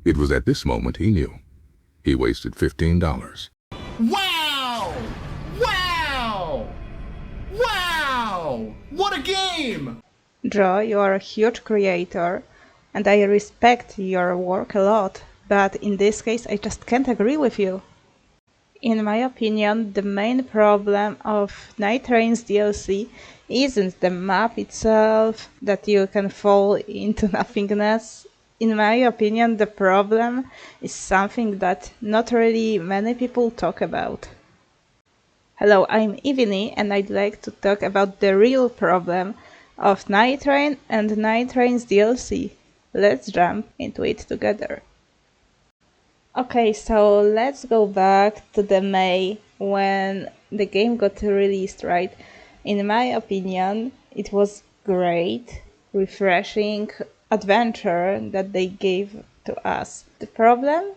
It was at this moment he knew. He wasted $15. Wow! Wow! Wow! What a game! Joe, you are a huge creator, and I respect your work a lot, but in this case I just can't agree with you. In my opinion, the main problem of Nightraign's DLC isn't the map itself, that you can fall into nothingness. In my opinion, the problem is something that not really many people talk about. Hello, I'm Ivini, and I'd like to talk about the real problem of Nightreign and Nightraign's DLC. Let's jump into it together. Okay, so let's go back to the May when the game got released, right? In my opinion, it was great, refreshing adventure that they gave to us. The problem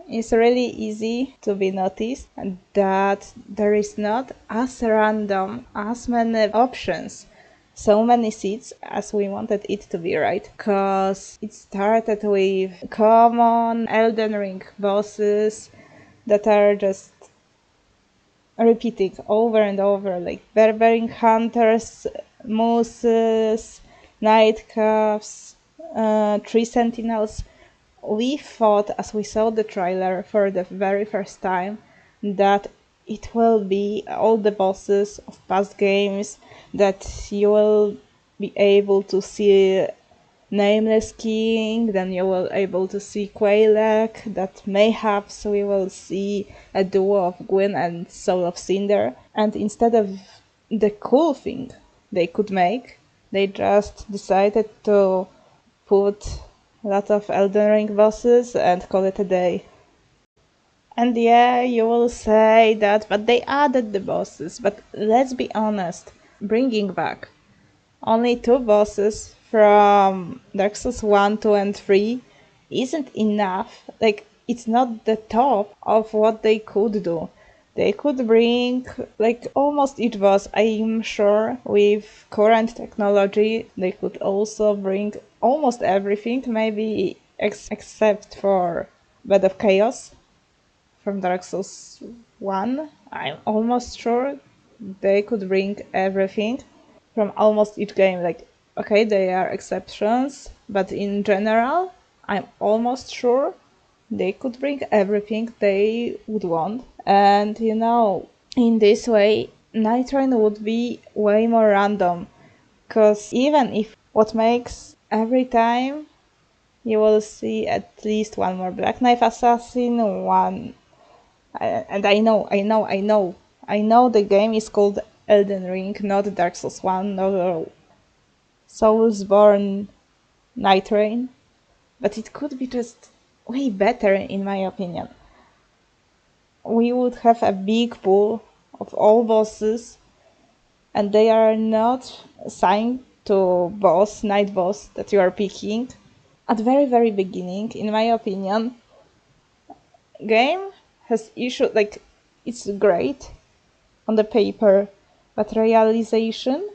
is really easy to be noticed, and that there is not as random as many options, so many seats as we wanted it to be, right? Because it started with common Elden Ring bosses that are just repeating over and over, like barbarian hunters, mooses, nightcaps, tree sentinels. We thought, as we saw the trailer for the very first time, that it will be all the bosses of past games, that you will be able to see Nameless King, then you will able to see Quaylak, that mayhaps we will see a duo of Gwyn and Soul of Cinder, and instead of the cool thing they could make, they just decided to put a lot of Elden Ring bosses and call it a day. And yeah, you will say that, but they added the bosses. But let's be honest, bringing back only 2 bosses from Dark Souls 1, 2, and 3 isn't enough. Like, it's not the top of what they could do. They could bring, like, almost each boss. I'm sure with current technology, they could also bring almost everything, maybe except for Bed of Chaos from Dark Souls 1. I'm almost sure they could bring everything from almost each game. Like, okay, there are exceptions, but in general, I'm almost sure they could bring everything they would want. And in this way, Nightreign would be way more random. Because even if what makes every time you will see at least one more Black Knife Assassin, one. And I know the game is called Elden Ring, not Dark Souls 1, not Soulsborne Nightreign, but it could be just way better in my opinion. We would have a big pool of all bosses, and they are not assigned to night boss that you are picking. At the very, very beginning, in my opinion, game has issued, like, it's great on the paper, but realization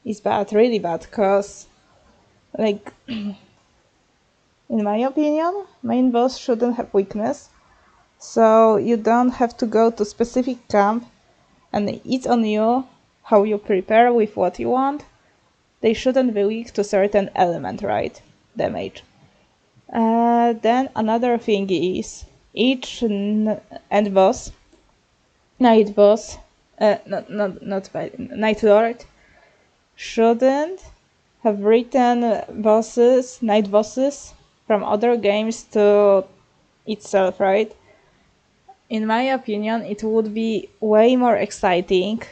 is bad, really bad, because, like, in my opinion, main boss shouldn't have weakness, so you don't have to go to specific camp, and it's on you how you prepare with what you want. They shouldn't be weak to certain element, right? Damage. Then another thing is, each end boss, night boss, Night Lord, shouldn't have written night bosses from other games to itself, right? In my opinion, it would be way more exciting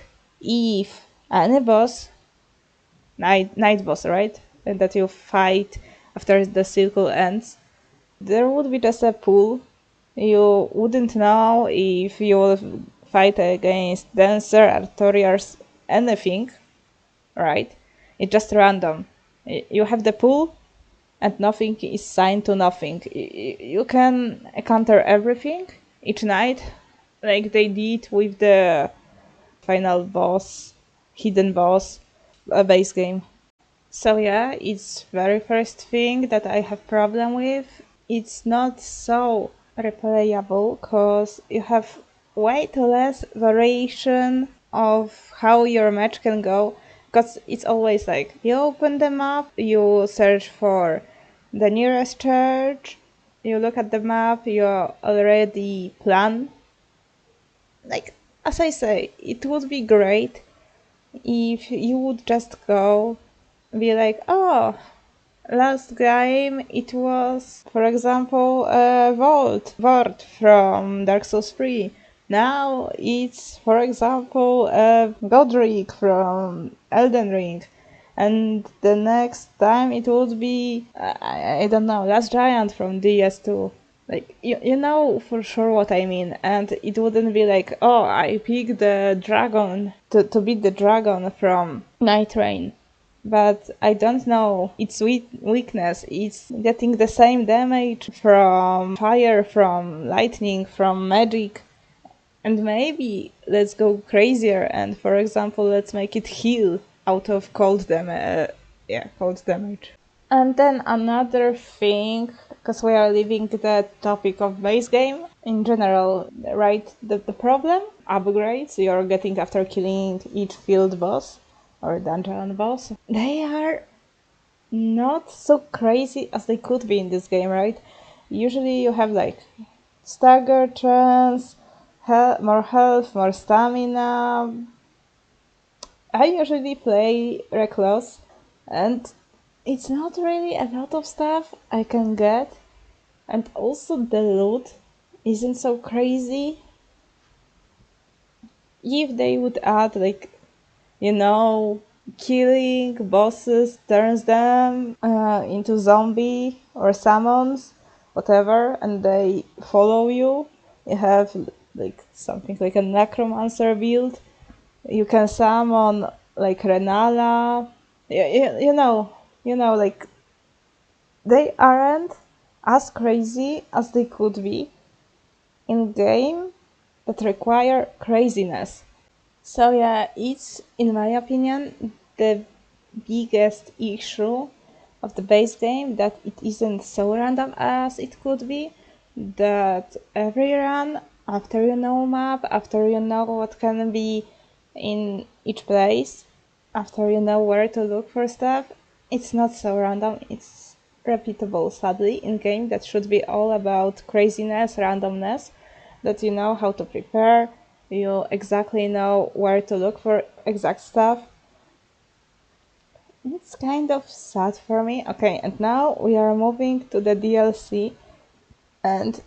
if any boss, night boss, right, and that you fight after the cycle ends, there would be just a pool. You wouldn't know if you will fight against Dancer, Artorias, anything, right? It's just random. You have the pool, and nothing is signed to nothing. You can encounter everything each night, like they did with the final boss, hidden boss, a base game. So yeah, it's very first thing that I have problem with. it's not so replayable because you have way too less variation of how your match can go, because it's always like you open the map, you search for the nearest church, you look at the map, you already plan. Like, as I say, it would be great if you would just go, be like, oh, last game it was, for example, Vord from Dark Souls 3. Now it's, for example, Godric from Elden Ring. And the next time it would be, I don't know, Last Giant from DS2. Like, you know for sure what I mean. And it wouldn't be like, oh, I picked the dragon to beat the dragon from Nightreign. But I don't know its weakness. It's getting the same damage from fire, from lightning, from magic. And maybe let's go crazier and, for example, let's make it heal out of cold damage. Cold damage. And then another thing, because we are leaving the topic of base game in general, right? The problem, upgrades you're getting after killing each field boss or dungeon boss, they are not so crazy as they could be in this game, right? Usually you have like stagger chance, more health, more stamina. I usually play reckless, and it's not really a lot of stuff I can get, and also the loot isn't so crazy. If they would add, like, killing bosses turns them into zombie or summons, whatever, and they follow you. You have like something like a necromancer build. You can summon like Renala. Like they aren't as crazy as they could be in game that require craziness. So yeah, it's, in my opinion, the biggest issue of the base game, that it isn't so random as it could be, that every run, after you know map, after you know what can be in each place, after you know where to look for stuff, it's not so random, it's repeatable, sadly, in game that should be all about craziness, randomness, that you know how to prepare, you exactly know where to look for exact stuff. It's kind of sad for me. Okay, and now we are moving to the DLC, and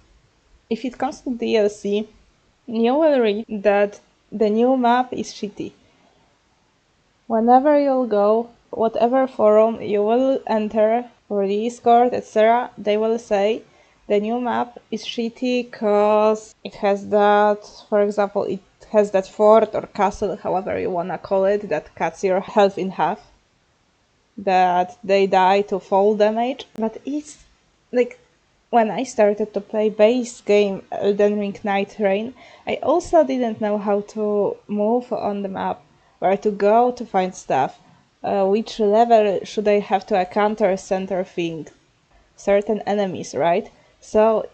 if it comes to DLC, you will read that the new map is shitty. Whenever you'll go, whatever forum you will enter, or Discord, etc., they will say the new map is shitty because it has that, for example, it has that fort or castle, however you wanna call it, that cuts your health in half, that they die to fall damage. But it's like, when I started to play base game Elden Ring Nightreign, I also didn't know how to move on the map, where to go to find stuff, which level should I have to encounter certain enemies, right? So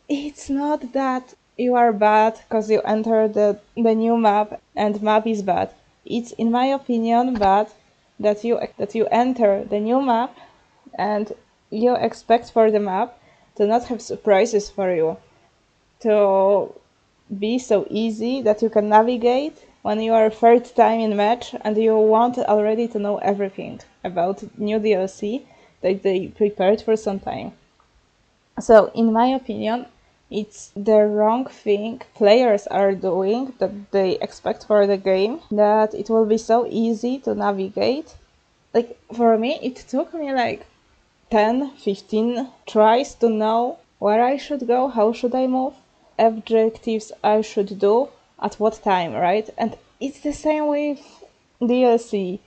it's not that you are bad because you enter the new map and map is bad. It's, in my opinion, bad that you enter the new map and you expect for the map to not have surprises for you, to be so easy that you can navigate when you are third time in match and you want already to know everything about new DLC that they prepared for some time. So, in my opinion, it's the wrong thing players are doing, that they expect for the game, that it will be so easy to navigate. Like, for me, it took me like 10, 15 tries to know where I should go, how should I move, objectives I should do, at what time, right? And it's the same with DLC.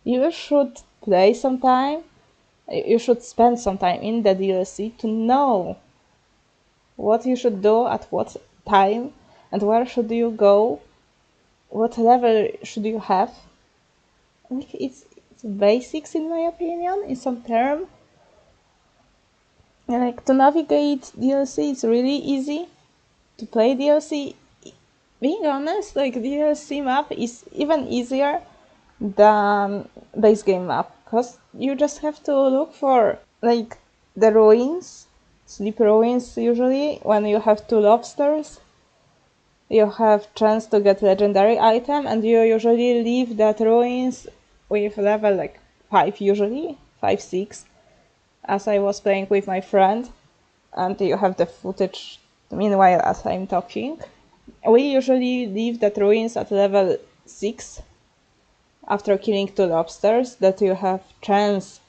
You should play some time, you should spend some time in the DLC to know what you should do at what time and where should you go, what level should you have. Like, it's basics, in my opinion, in some term. Like, to navigate DLC, it's really easy. To play DLC, being honest, like, DLC map is even easier than base game map, because you just have to look for, like, the ruins, sleep ruins usually, when you have 2 lobsters. You have chance to get legendary item, and you usually leave that ruins with level like 5 usually, 5, 6, as I was playing with my friend, and you have the footage meanwhile as I'm talking. We usually leave that ruins at level 6 after killing 2 lobsters, that you have chance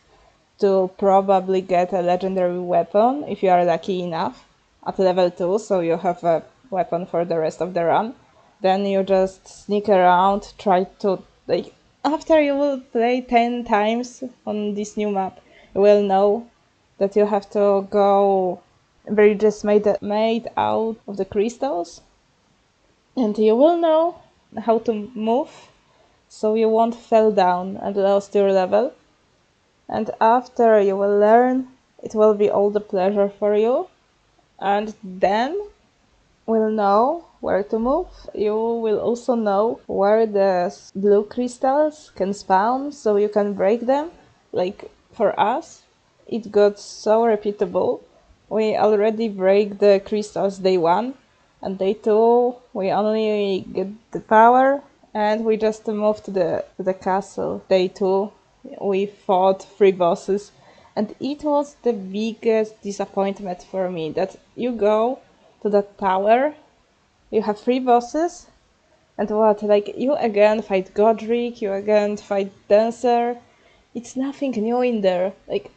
to probably get a legendary weapon if you are lucky enough at level 2, so you have a weapon for the rest of the run. Then you just sneak around, try to, like, after you will play 10 times on this new map, you will know that you have to go bridges made out of the crystals, and you will know how to move so you won't fall down and lose your level. And after you will learn, it will be all the pleasure for you, and then will know where to move. You will also know where the blue crystals can spawn, so you can break them. Like, for us, it got so repeatable. We already break the crystals day 1, and day 2 we only get the power, and we just move to the castle. Day 2 we fought 3 bosses, and it was the biggest disappointment for me that you go to that tower, you have 3 bosses, and what, like, you again fight Godric, you again fight Dancer. It's nothing new in there. Like,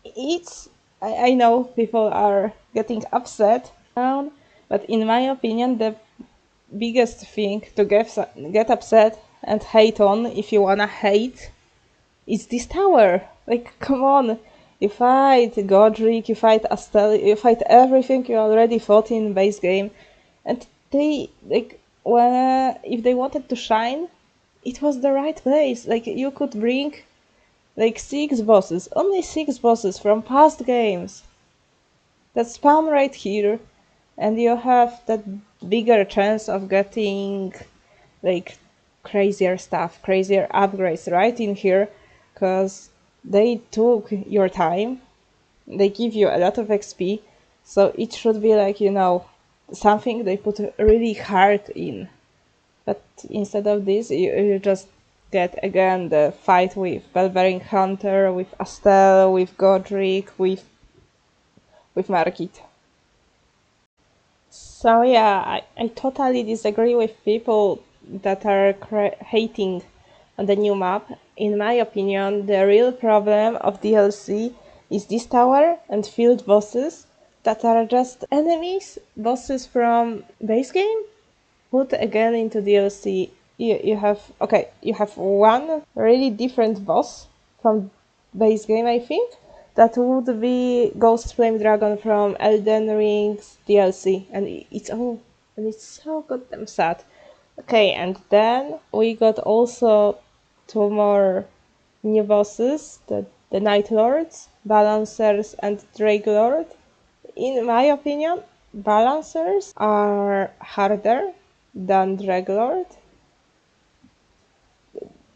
it's, I know people are getting upset now, but in my opinion, the biggest thing to get upset and hate on, if you wanna hate, is this tower. Like, come on. You fight Godric, you fight Astel, you fight everything you already fought in base game. And they, like, when, if they wanted to shine, it was the right place. Like, you could bring, like, 6 bosses, only 6 bosses from past games that spawn right here, and you have that bigger chance of getting, like, crazier stuff, crazier upgrades right in here, because they took your time, they give you a lot of XP, so it should be like, something they put really hard in. But instead of this, you just get again the fight with Belvering Hunter, with Astel, with Godric, with Margit. So yeah, I totally disagree with people that are hating on the new map. In my opinion, the real problem of DLC is this tower and field bosses that are just enemies, bosses from base game, put again into DLC. You have one really different boss from base game, I think. That would be Ghost Flame Dragon from Elden Ring's DLC, and it's so goddamn sad. Okay, and then we got also 2 more new bosses, the Night Lords, Balancers, and Drake Lord. In my opinion, Balancers are harder than Draglord.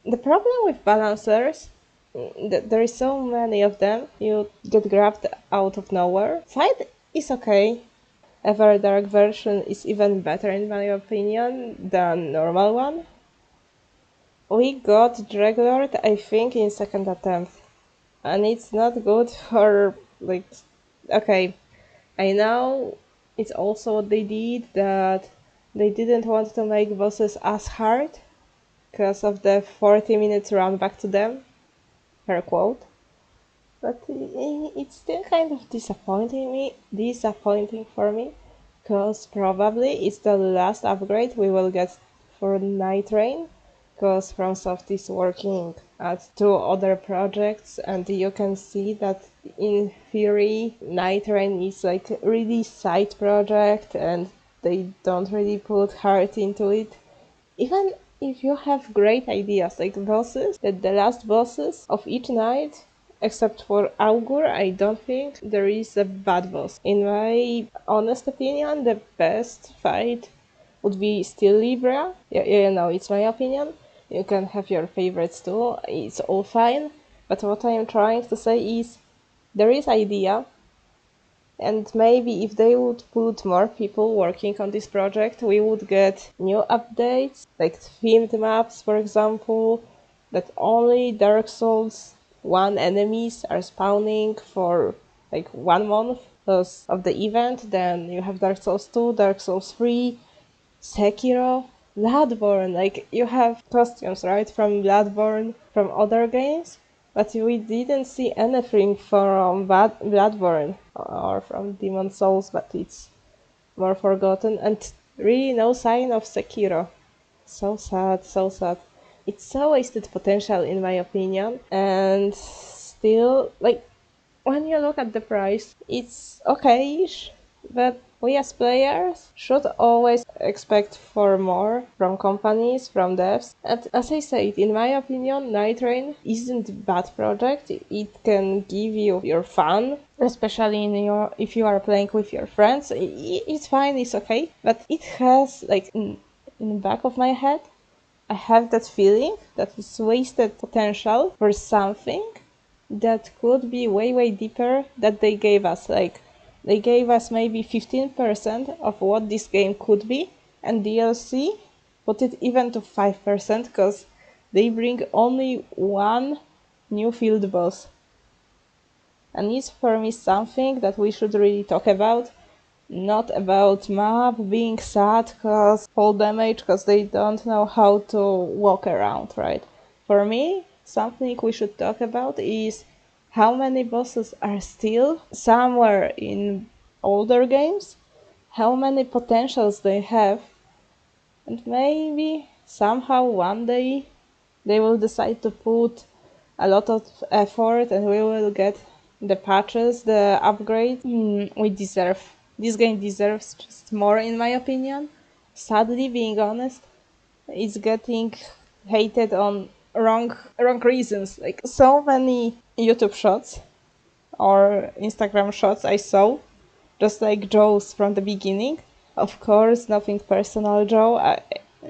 The problem with Balancers, there is so many of them, you get grabbed out of nowhere. Fight is okay. Everdark version is even better in my opinion than normal one. We got Draglord, I think, in second attempt. And it's not good for, like, okay, I know it's also what they did, that they didn't want to make bosses as hard because of the 40 minutes run back to them, per quote. But it's still kind of disappointing for me, because probably it's the last upgrade we will get for Nightreign, because FromSoft is working at 2 other projects, and you can see that in theory Nightreign is like a really side project and they don't really put heart into it. Even if you have great ideas, like bosses, that the last bosses of each night Except for Augur, I don't think there is a bad boss. In my honest opinion, the best fight would be still Libra. Yeah, no, it's my opinion. You can have your favorites too, it's all fine. But what I am trying to say is, there is idea, and maybe if they would put more people working on this project, we would get new updates, like themed maps, for example, that only Dark Souls 1 enemies are spawning for like 1 month because of the event. Then you have Dark Souls 2, Dark Souls 3, Sekiro, Bloodborne. Like, you have costumes, right, from Bloodborne, from other games, but we didn't see anything from Bloodborne or from Demon Souls, but it's more forgotten, and really no sign of Sekiro. So sad, so sad. It's so wasted potential in my opinion, and still, like, when you look at the price, it's okay-ish, but we as players should always expect for more from companies, from devs. And as I said, in my opinion, Nightreign isn't a bad project. It can give you your fun, especially if you are playing with your friends. It's fine, it's okay, but it has, like, in the back of my head, I have that feeling that it's wasted potential for something that could be way, way deeper that they gave us. Like, they gave us maybe 15% of what this game could be, and DLC put it even to 5% because they bring only one new field boss. And it's for me something that we should really talk about, not about map being sad cause fall damage cause they don't know how to walk around, right? For me, something we should talk about is how many bosses are still somewhere in older games, how many potentials they have, and maybe somehow one day they will decide to put a lot of effort and we will get the patches, the upgrade we deserve. This game deserves just more, in my opinion. Sadly, being honest, it's getting hated on wrong reasons. Like, so many YouTube shots or Instagram shots I saw, just like Joe's from the beginning. Of course, nothing personal, Joe.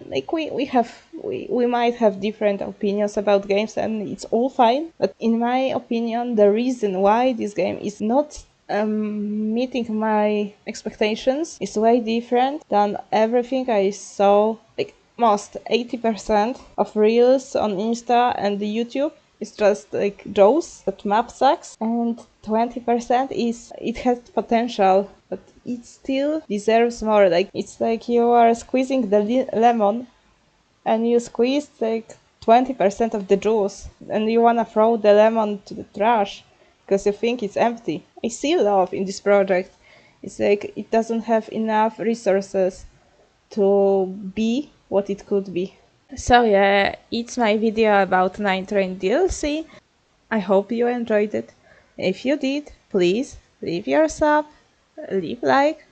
Like, we might have different opinions about games, and it's all fine. But in my opinion, the reason why this game is not meeting my expectations is way different than everything I saw. Like, most 80% of reels on Insta and the YouTube is just like Joe's, that map sucks, and 20% is it has potential, but it still deserves more. Like, it's like you are squeezing the lemon and you squeeze like 20% of the juice and you wanna throw the lemon to the trash because you think it's empty. I see love in this project. It's like it doesn't have enough resources to be what it could be. So yeah, it's my video about Nightreign DLC. I hope you enjoyed it. If you did, please leave your sub, leave like,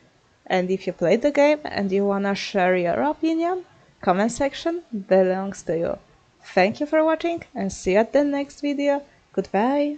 and if you played the game and you wanna share your opinion, comment section belongs to you. Thank you for watching and see you at the next video. Goodbye.